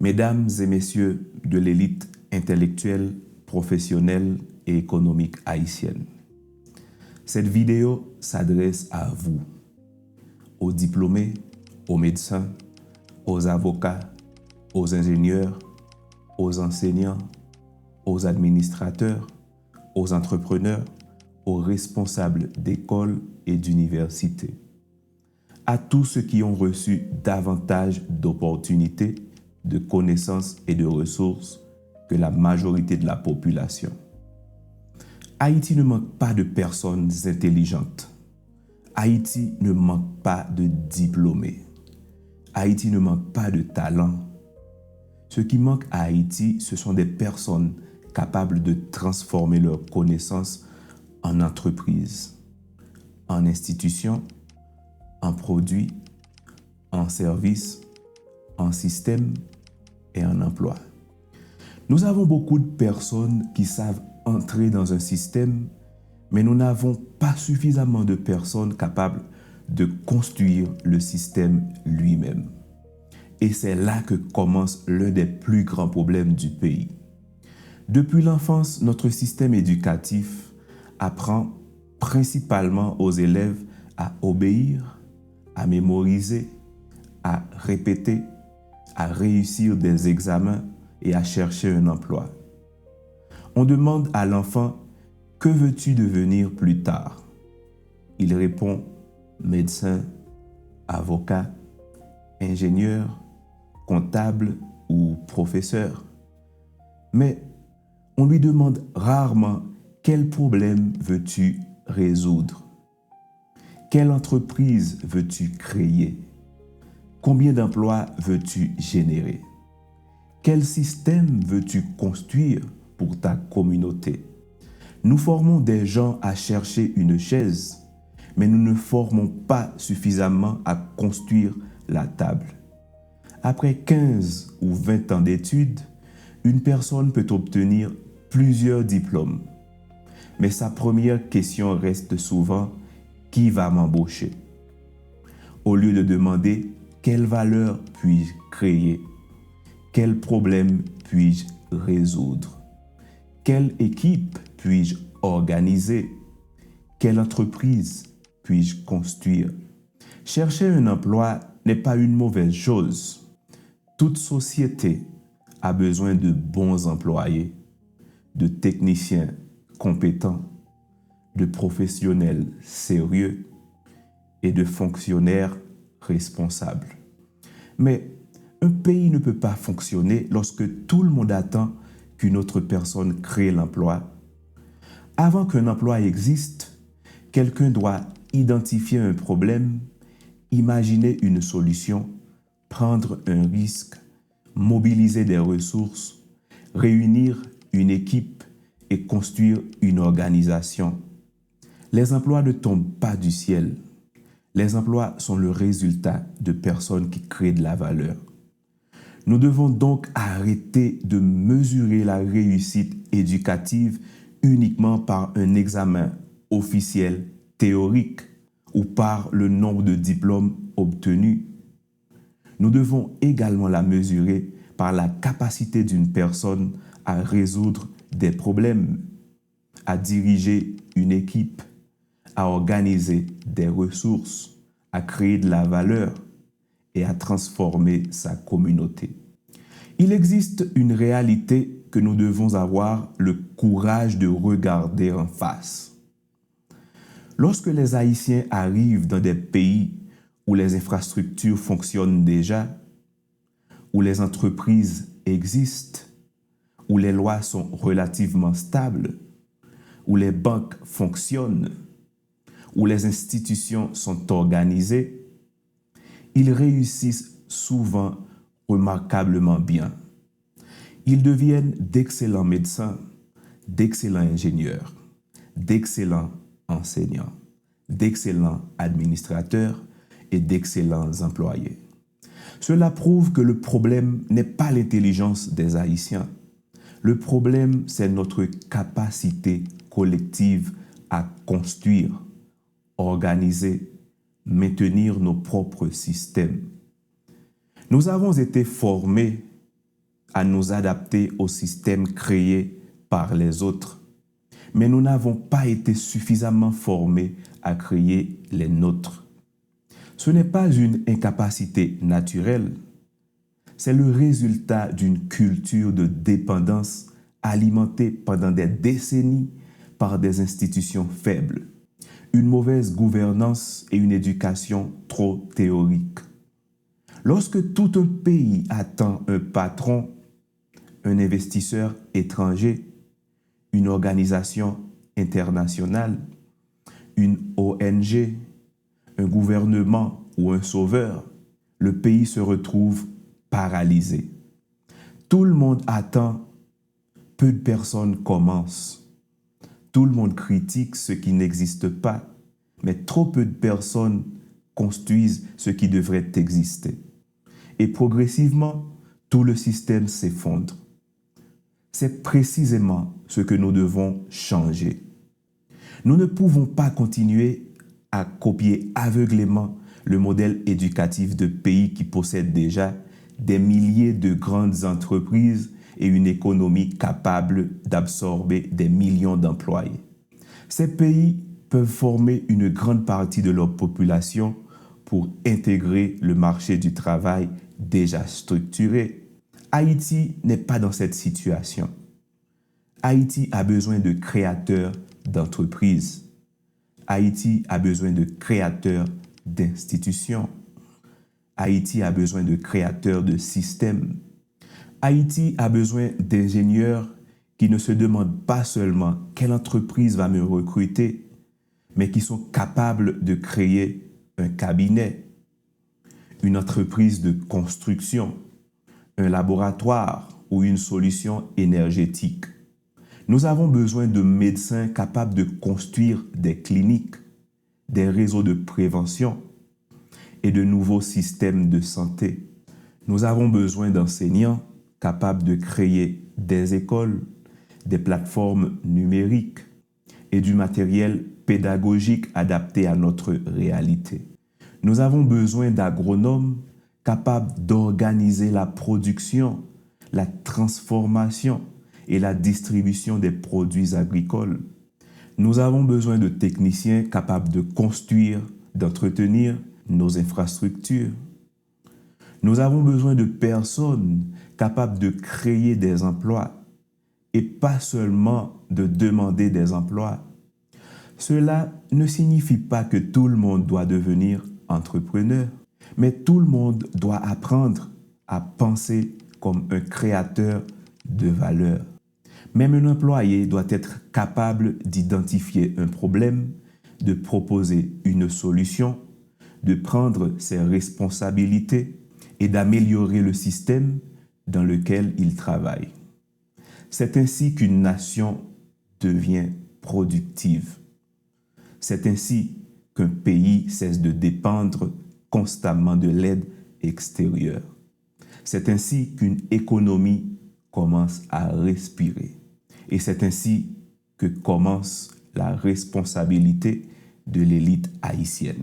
Mesdames et messieurs de l'élite intellectuelle, professionnelle et économique haïtienne, cette vidéo s'adresse à vous, aux diplômés, aux médecins, aux avocats, aux ingénieurs, aux enseignants, aux administrateurs, aux entrepreneurs, aux responsables d'écoles et d'universités, à tous ceux qui ont reçu davantage d'opportunités, de connaissances et de ressources que la majorité de la population. Haïti ne manque pas de personnes intelligentes. Haïti ne manque pas de diplômés. Haïti ne manque pas de talents. Ce qui manque à Haïti, ce sont des personnes capables de transformer leurs connaissances en entreprise, en institution, en produit, en service, en système et en emploi. Nous avons beaucoup de personnes qui savent entrer dans un système, mais nous n'avons pas suffisamment de personnes capables de construire le système lui-même. Et c'est là que commence l'un des plus grands problèmes du pays. Depuis l'enfance, notre système éducatif apprend principalement aux élèves à obéir, à mémoriser, à répéter, à réussir des examens et à chercher un emploi. On demande à l'enfant « Que veux-tu devenir plus tard ?» Il répond « Médecin, avocat, ingénieur, comptable ou professeur. » Mais on lui demande rarement « Quel problème veux-tu résoudre ?» Quelle entreprise veux-tu créer? Combien d'emplois veux-tu générer? Quel système veux-tu construire pour ta communauté? Nous formons des gens à chercher une chaise, mais nous ne formons pas suffisamment à construire la table. Après 15 ou 20 ans d'études, une personne peut obtenir plusieurs diplômes. Mais sa première question reste souvent « Qui va m'embaucher ?» Au lieu de demander « Quelle valeur puis-je créer ?» Quel problème puis-je résoudre? Quelle équipe puis-je organiser? Quelle entreprise puis-je construire? Chercher un emploi n'est pas une mauvaise chose. Toute société a besoin de bons employés, de techniciens compétents, de professionnels sérieux et de fonctionnaires responsables. Mais un pays ne peut pas fonctionner lorsque tout le monde attend qu'une autre personne crée l'emploi. Avant qu'un emploi existe, quelqu'un doit identifier un problème, imaginer une solution, prendre un risque, mobiliser des ressources, réunir une équipe et construire une organisation. Les emplois ne tombent pas du ciel. Les emplois sont le résultat de personnes qui créent de la valeur. Nous devons donc arrêter de mesurer la réussite éducative uniquement par un examen officiel théorique ou par le nombre de diplômes obtenus. Nous devons également la mesurer par la capacité d'une personne à résoudre des problèmes, à diriger une équipe, à organiser des ressources, à créer de la valeur et à transformer sa communauté. Il existe une réalité que nous devons avoir le courage de regarder en face. Lorsque les Haïtiens arrivent dans des pays où les infrastructures fonctionnent déjà, où les entreprises existent, où les lois sont relativement stables, où les banques fonctionnent, où les institutions sont organisées, ils réussissent souvent remarquablement bien. Ils deviennent d'excellents médecins, d'excellents ingénieurs, d'excellents enseignants, d'excellents administrateurs et d'excellents employés. Cela prouve que le problème n'est pas l'intelligence des Haïtiens. Le problème, c'est notre capacité collective à construire, organiser, maintenir nos propres systèmes. Nous avons été formés à nous adapter au système créé par les autres. Mais nous n'avons pas été suffisamment formés à créer les nôtres. Ce n'est pas une incapacité naturelle, c'est le résultat d'une culture de dépendance alimentée pendant des décennies par des institutions faibles, une mauvaise gouvernance et une éducation trop théorique. Lorsque tout un pays attend un patron, un investisseur étranger, une organisation internationale, une ONG, un gouvernement ou un sauveur, le pays se retrouve paralysé. Tout le monde attend, peu de personnes commencent. Tout le monde critique ce qui n'existe pas, mais trop peu de personnes construisent ce qui devrait exister. Et progressivement, tout le système s'effondre. C'est précisément ce que nous devons changer. Nous ne pouvons pas continuer à copier aveuglément le modèle éducatif de pays qui possèdent déjà des milliers de grandes entreprises et une économie capable d'absorber des millions d'employés. Ces pays peuvent former une grande partie de leur population pour intégrer le marché du travail déjà structuré. Haïti n'est pas dans cette situation. Haïti a besoin de créateurs d'entreprises. Haïti a besoin de créateurs d'institutions. Haïti a besoin de créateurs de systèmes. Haïti a besoin d'ingénieurs qui ne se demandent pas seulement quelle entreprise va me recruter, mais qui sont capables de créer un cabinet, une entreprise de construction, un laboratoire ou une solution énergétique. Nous avons besoin de médecins capables de construire des cliniques, des réseaux de prévention et de nouveaux systèmes de santé. Nous avons besoin d'enseignants capables de créer des écoles, des plateformes numériques et du matériel pédagogique adapté à notre réalité. Nous avons besoin d'agronomes capables d'organiser la production, la transformation et la distribution des produits agricoles. Nous avons besoin de techniciens capables de construire, d'entretenir nos infrastructures. Nous avons besoin de personnes capables de créer des emplois et pas seulement de demander des emplois. Cela ne signifie pas que tout le monde doit devenir entrepreneur, mais tout le monde doit apprendre à penser comme un créateur de valeur. Même un employé doit être capable d'identifier un problème, de proposer une solution, de prendre ses responsabilités et d'améliorer le système dans lequel il travaille. C'est ainsi qu'une nation devient productive. C'est ainsi qu'un pays cesse de dépendre constamment de l'aide extérieure. C'est ainsi qu'une économie commence à respirer. Et c'est ainsi que commence la responsabilité de l'élite haïtienne.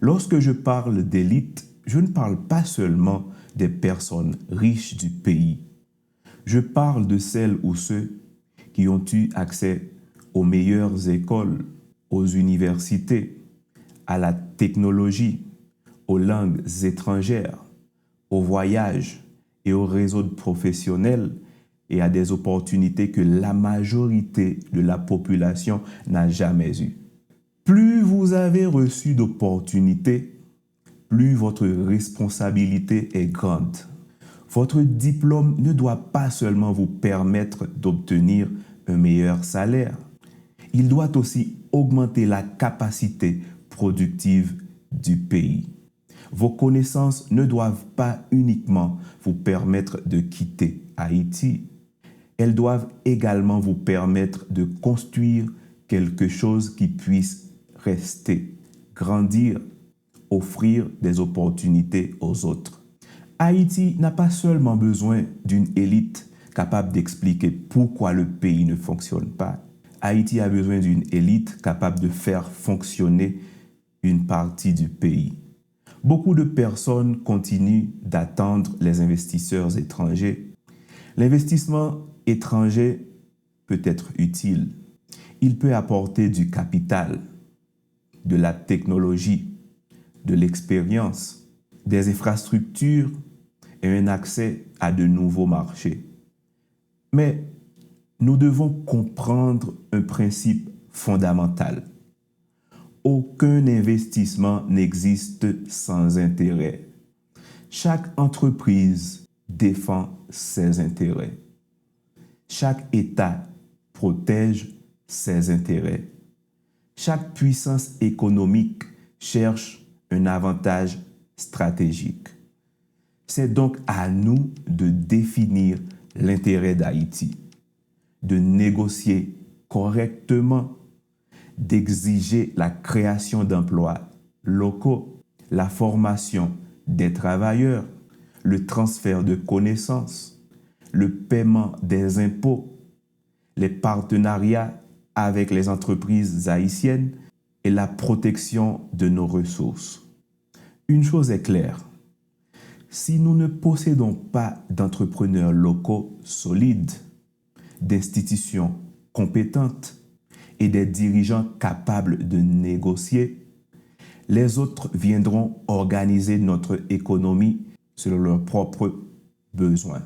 Lorsque je parle d'élite, je ne parle pas seulement des personnes riches du pays. Je parle de celles ou ceux qui ont eu accès aux meilleures écoles, aux universités, à la technologie, aux langues étrangères, aux voyages et aux réseaux de professionnels et à des opportunités que la majorité de la population n'a jamais eues. Plus vous avez reçu d'opportunités, plus votre responsabilité est grande. Votre diplôme ne doit pas seulement vous permettre d'obtenir un meilleur salaire, il doit aussi augmenter la capacité productive du pays. Vos connaissances ne doivent pas uniquement vous permettre de quitter Haïti, elles doivent également vous permettre de construire quelque chose qui puisse rester, grandir, offrir des opportunités aux autres. Haïti n'a pas seulement besoin d'une élite capable d'expliquer pourquoi le pays ne fonctionne pas. Haïti a besoin d'une élite capable de faire fonctionner une partie du pays. Beaucoup de personnes continuent d'attendre les investisseurs étrangers, L'investissement étranger peut être utile. Il peut apporter du capital, de la technologie, de l'expérience, des infrastructures et un accès à de nouveaux marchés. Mais nous devons comprendre un principe fondamental. Aucun investissement n'existe sans intérêt. Chaque entreprise défend ses intérêts. Chaque État protège ses intérêts. Chaque puissance économique cherche un avantage stratégique. C'est donc à nous de définir l'intérêt d'Haïti, de négocier correctement, d'exiger la création d'emplois locaux, la formation des travailleurs, le transfert de connaissances, le paiement des impôts, les partenariats avec les entreprises haïtiennes et la protection de nos ressources. Une chose est claire, si nous ne possédons pas d'entrepreneurs locaux solides, d'institutions compétentes et des dirigeants capables de négocier, les autres viendront organiser notre économie selon leurs propres besoins.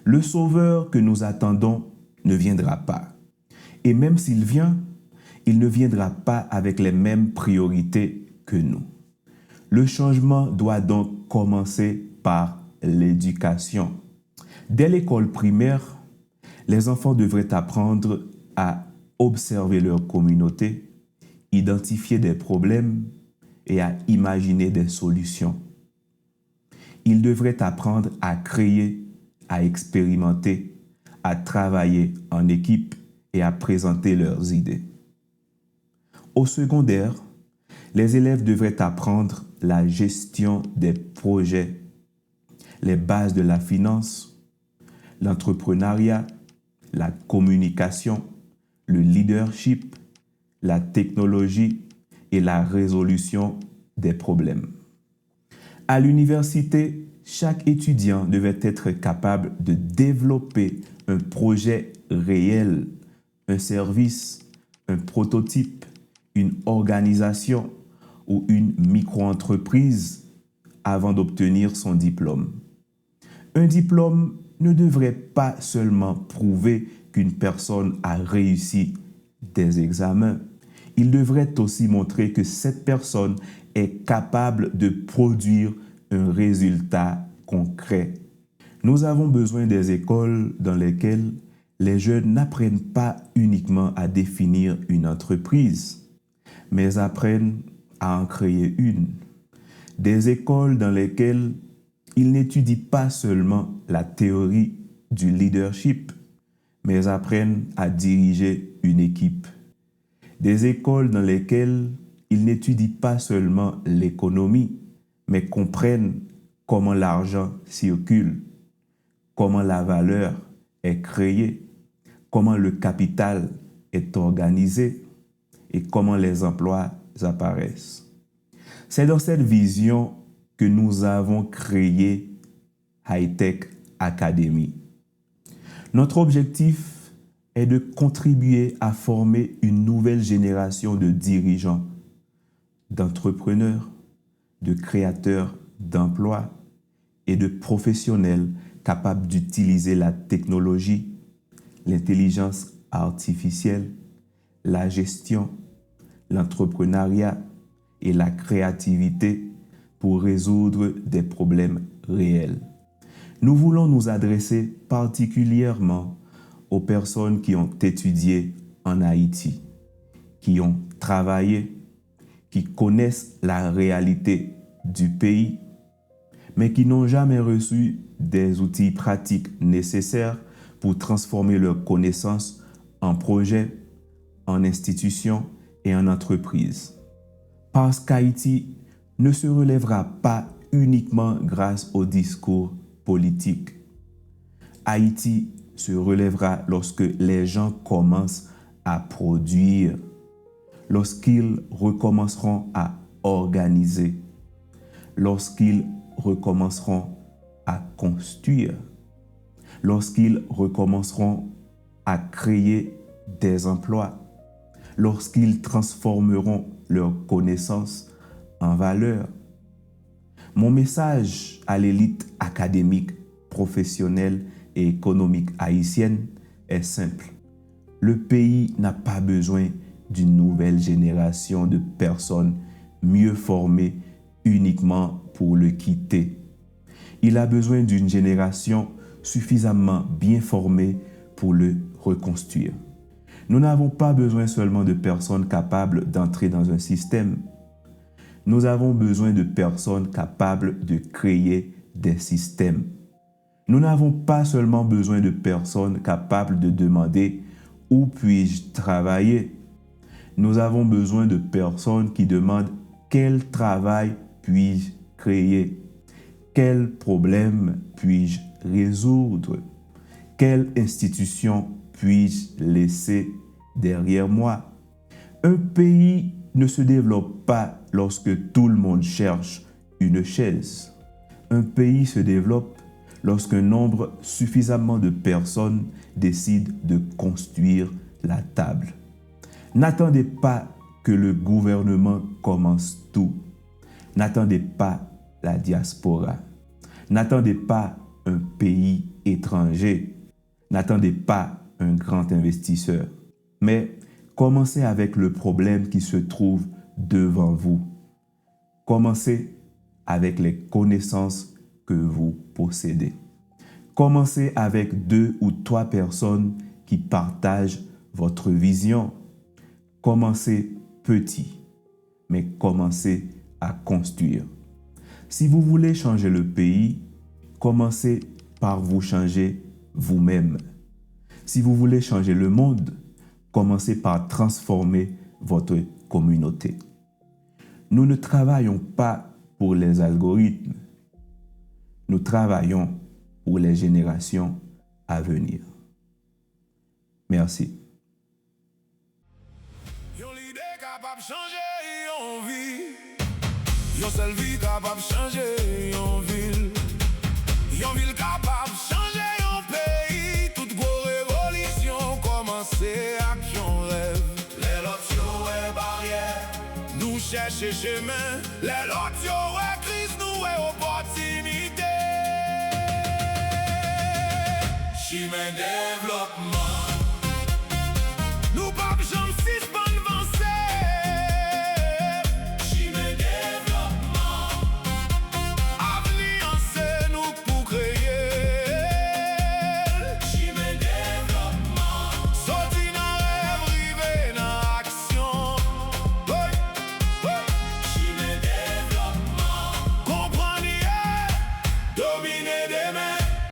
Le sauveur que nous attendons ne viendra pas. Et même s'il vient, il ne viendra pas avec les mêmes priorités que nous. Le changement doit donc commencer par l'éducation. Dès l'école primaire, les enfants devraient apprendre à observer leur communauté, identifier des problèmes et à imaginer des solutions. Ils devraient apprendre à créer, à expérimenter, à travailler en équipe et à présenter leurs idées. Au secondaire, les élèves devraient apprendre la gestion des projets, les bases de la finance, l'entrepreneuriat, la communication, le leadership, la technologie et la résolution des problèmes. À l'université, chaque étudiant devait être capable de développer un projet réel, un service, un prototype, une organisation ou une micro-entreprise avant d'obtenir son diplôme. Un diplôme ne devrait pas seulement prouver qu'une personne a réussi des examens, il devrait aussi montrer que cette personne est capable de produire un résultat concret. Nous avons besoin des écoles dans lesquelles les jeunes n'apprennent pas uniquement à définir une entreprise, mais apprennent à en créer une. Des écoles dans lesquelles ils n'étudient pas seulement la théorie du leadership, mais apprennent à diriger une équipe. Des écoles dans lesquelles ils n'étudient pas seulement l'économie, mais comprennent comment l'argent circule, comment la valeur est créée, comment le capital est organisé et comment les emplois apparaissent. C'est dans cette vision que nous avons créé High-Tech Academy. Notre objectif est de contribuer à former une nouvelle génération de dirigeants, d'entrepreneurs, de créateurs d'emplois et de professionnels capables d'utiliser la technologie, l'intelligence artificielle, la gestion, l'entrepreneuriat et la créativité pour résoudre des problèmes réels. Nous voulons nous adresser particulièrement aux personnes qui ont étudié en Haïti, qui ont travaillé, qui connaissent la réalité du pays, mais qui n'ont jamais reçu des outils pratiques nécessaires pour transformer leurs connaissances en projets, en institutions et en entreprises. Parce qu'Haïti ne se relèvera pas uniquement grâce au discours politique. Haïti se relèvera lorsque les gens commencent à produire, lorsqu'ils recommenceront à organiser, lorsqu'ils recommenceront à construire. lorsqu'ils recommenceront à créer des emplois, lorsqu'ils transformeront leurs connaissances en valeur. Mon message à l'élite académique, professionnelle et économique haïtienne est simple. Le pays n'a pas besoin d'une nouvelle génération de personnes mieux formées uniquement pour le quitter. Il a besoin d'une génération suffisamment bien formée pour le reconstruire. Nous n'avons pas besoin seulement de personnes capables d'entrer dans un système. Nous avons besoin de personnes capables de créer des systèmes. Nous n'avons pas seulement besoin de personnes capables de demander « Où puis-je travailler ?» Nous avons besoin de personnes qui demandent « Quel travail puis-je créer? Quel problème puis-je résoudre? Quelle institution puis-je laisser derrière moi ?» Un pays ne se développe pas lorsque tout le monde cherche une chaise. Un pays se développe lorsqu'un nombre suffisamment de personnes décident de construire la table. N'attendez pas que le gouvernement commence tout. N'attendez pas la diaspora. N'attendez pas un pays étranger. N'attendez pas un grand investisseur. Mais commencez avec le problème qui se trouve devant vous. Commencez avec les connaissances que vous possédez. Commencez avec 2 ou 3 personnes qui partagent votre vision. Commencez petit, mais commencez à construire. Si vous voulez changer le pays, commencez par vous changer vous-même. Si vous voulez changer le monde, commencez par transformer votre communauté. Nous ne travaillons pas pour les algorithmes. Nous travaillons pour les générations à venir. Merci. Yon l'idée capable changer yon vie. Yon seule vie capable changer yon ville. Yon ville capable changer yon pays. Toute gros révolution commencer avec yon rêve. Les lots yon est barrière. Nous chercher chemin. Les lots yon est crise, nous est opportunité. Chemin développement.